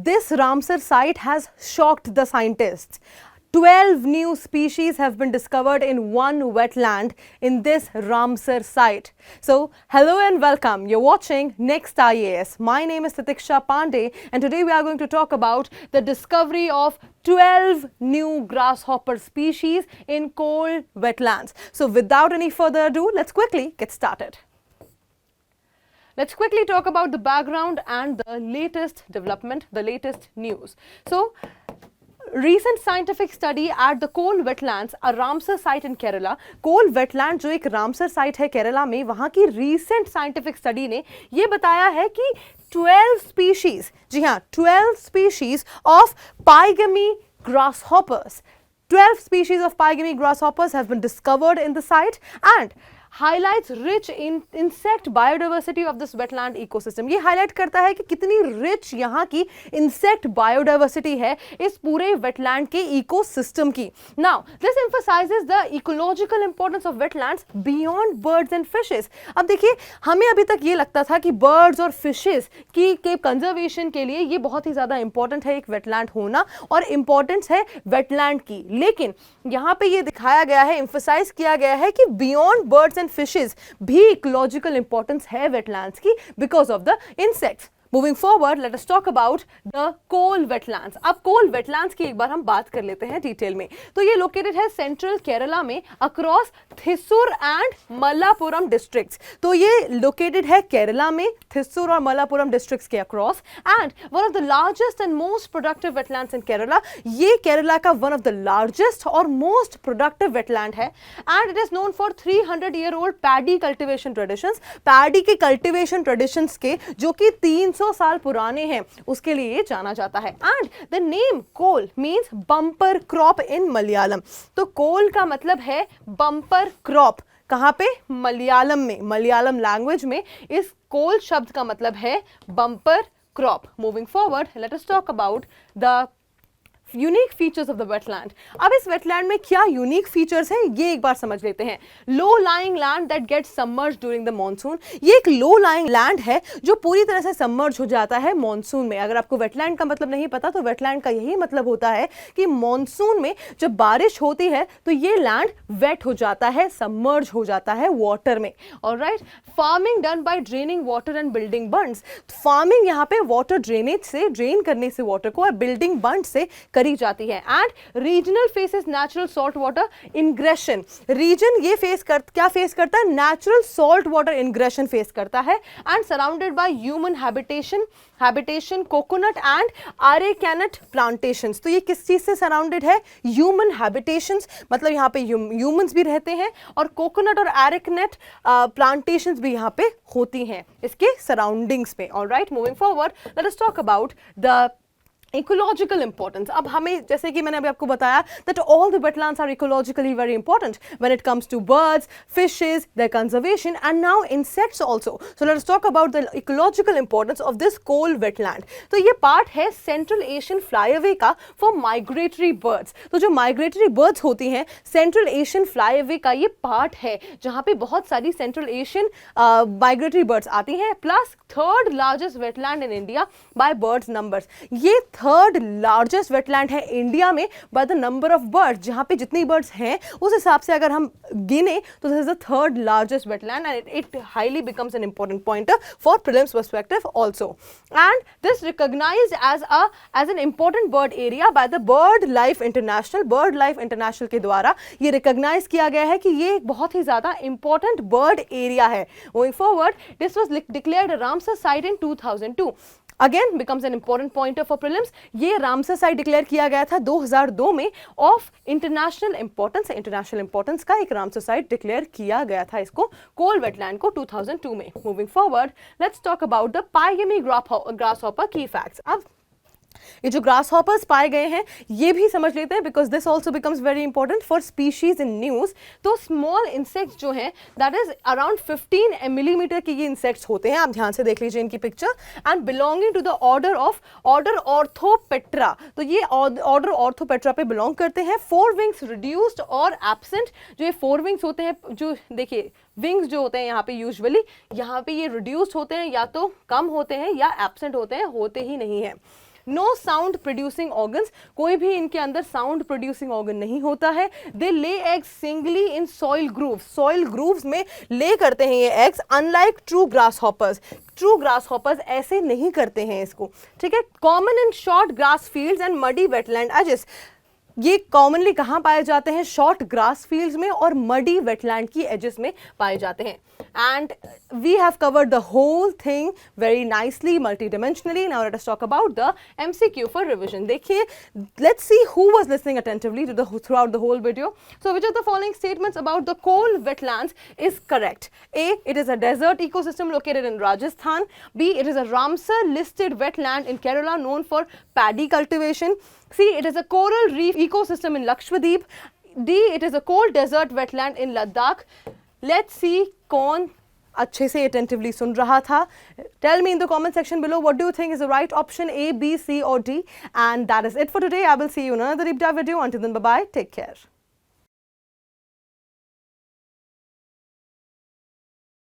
this Ramsar site has shocked the scientists. 12 new species have been discovered in one wetland in this Ramsar site. So, hello and welcome. You're watching Next IAS. My name is Titiksha Pandey and today we are going to talk about the discovery of 12 new grasshopper species in coal wetlands. So, without any further ado, let's quickly get started. Let's quickly talk about the background and the latest development, the latest news. So, recent scientific study at the coal wetlands, a Ramsar site in Kerala. Kol wetland जो एक Ramsar site है केरला में, वहाँ की recent scientific study ने ये बताया है कि 12 species, जी हाँ 12 species of Pygmy grasshoppers. 12 species of Pygmy grasshoppers have been discovered in the site and highlights rich in insect biodiversity of this wetland ecosystem. ये highlight करता है कि कितनी rich यहाँ की insect biodiversity है इस पूरे wetland के ecosystem की. Now, this emphasizes the ecological importance of wetlands beyond birds and fishes. अब देखिए, हमें अभी तक ये लगता था कि birds और fishes की के conservation के लिए ये बहुत ही ज़्यादा important है एक wetland होना और importance है wetland की. लेकिन यहाँ पे ये दिखाया गया है, emphasize किया गया है कि beyond birds and fishes भी ecological importance है wetlands की because of the insects. Moving forward, let us talk about the coal wetlands. अब coal wetlands की एक बार हम बात कर लेते हैं डिटेल में. तो ये लोकेटेड है सेंट्रल केरला में across Thrissur and Malappuram districts. तो ये लोकेटेड है केरला में थिस्सूर और मल्लापुरम डिस्ट्रिक्ट्स के across and one of the largest and most productive wetlands in Kerala. ये केरला का वन ऑफ द लार्जेस्ट और मोस्ट प्रोडक्टिव वेटलैंड है and it is known for 300-year-old paddy cultivation traditions. Paddy के कल्टिवेशन ट्रेडिशंस के जो कि 300 साल पुराने हैं उसके लिए ये जाना जाता है. And the name Kol means bumper crop in Malayalam. तो कोल का मतलब है बम्पर क्रॉप. कहां पे? मलयालम में. मलयालम लैंग्वेज में इस कोल शब्द का मतलब है bumper crop. Moving forward, let us talk about the unique features of the wetland. अब इस वेटलैंड में क्या यूनिक फीचर्स हैं ये एक बार समझ लेते हैं. Low lying land that gets submerged during the monsoon. ये एक लो लाइंग लैंड है जो पूरी तरह से सबमर्ज हो जाता है मॉनसून में. अगर आपको वेटलैंड का मतलब नहीं पता तो वेटलैंड का यही मतलब होता है कि मॉनसून में जब बारिश होती है तो ये लैंड वेट हो जाता है, सबमर्ज हो जाता है वाटर में. Alright, farming done by draining water and building बंड्स. Farming यहाँ पे वाटर ड्रेनेज से, ड्रेन करने से वाटर को और बिल्डिंग बंड से करी जाती है. And regional faces natural salt water ingression. Region ये क्या फेस करता है? Natural salt water ingression face करता है and surrounded by human habitation coconut and areca nut plantations. तो ये किस चीज से सराउंडेड है? ह्यूमन हैबिटेशंस, मतलब यहाँ पे ह्यूमंस भी रहते हैं और कोकोनट और अरेकेनट प्लांटेशंस भी यहाँ पे होती हैं इसके सराउंडिंग्स में. Alright, moving forward, let us talk about the ecological importance. अब हमें, जैसे कि मैंने अभी आपको बताया, that all the wetlands are ecologically very important when it comes to birds, fishes, their conservation and now insects also. So let's talk about the ecological importance of this Kol wetland. तो ये पार्ट है central Asian flyaway का for migratory birds. तो जो migratory birds होती हैं, central Asian flyaway का ये पार्ट है जहां पे बहुत सारी सेंट्रल एशियन माइग्रेटरी बर्ड्स आती हैं. Plus third largest wetland in India by birds numbers. ये थर्ड लार्जेस्ट वेटलैंड है इंडिया में by the number of birds. जहां पे जितनी बर्ड्स हैं उस हिसाब से अगर हम गिने तो this is the third largest wetland and it highly becomes an important pointer for prelims perspective also. And this recognised as an important bird area by the BirdLife International के द्वारा ये रिकॉग्नाइज किया गया है कि ये एक बहुत ही ज्यादा इंपॉर्टेंट बर्ड एरिया है. Moving forward, this was declared Ramsar site in 2002. Again becomes an important pointer for prelims. ये रामसर साइट डिक्लेयर किया गया था 2002 में ऑफ इंटरनेशनल इंपॉर्टेंस का एक रामसर साइट डिक्लेयर किया गया था इसको, कोल वेटलैंड को 2002 में. Moving forward, let's talk about the pygmy grasshopper की फैक्ट्स. अब ये जो ग्रास हॉपर्स पाए गए हैं ये भी समझ लेते हैं because this also becomes very important for species in news. तो स्मॉल इंसेक्ट्स जो हैं दैट इज अराउंड 15 मिलीमीटर के ये इंसेक्ट्स होते हैं. आप ध्यान से देख लीजिए इनकी picture. And belonging to the order Orthoptera. तो ये ऑर्डर ऑर्थोपेट्रा पे बिलोंग करते हैं. 4 विंग्स रिड्यूस्ड और एब्सेंट. जो ये 4 विंग्स होते हैं, जो देखिए विंग्स जो होते हैं यहाँ पे यूजुअली यहाँ पे ये रिड्यूस्ड होते हैं, या तो कम होते हैं या एब्सेंट होते हैं, होते ही नहीं है. नो साउंड प्रोड्यूसिंग ऑर्गन्स, कोई भी इनके अंदर साउंड प्रोड्यूसिंग ऑर्गन नहीं होता है. They lay eggs singly in soil grooves, soil grooves में ले करते हैं ये eggs, unlike true grasshoppers. True grasshoppers ऐसे नहीं करते हैं इसको, ठीक है. Common in short grass fields and muddy wetland edges, ये कॉमनली कहाँ पाए जाते हैं? शॉर्ट ग्रास फील्ड्स में और मडी वेटलैंड की एजेस में पाए जाते हैं. And we have covered the whole thing very nicely, multi dimensionally. Now let us talk about the MCQ for revision. देखिए, let's see who was listening attentively to the throughout the whole video. So which of the following statements about the Kole wetlands is correct? A, it is a desert ecosystem located in Rajasthan. B, it is a Ramsar listed wetland in Kerala known for paddy cultivation. C, it is a coral reef ecosystem in Lakshadweep. D, it is a cold desert wetland in Ladakh. Let's see कौन अच्छे से attentively सुन रहा था. Tell me in the comment section below what do you think is the right option, A, B, C or D. And that is it for today. I will see you in another deep dive video. Until then, bye bye. Take care.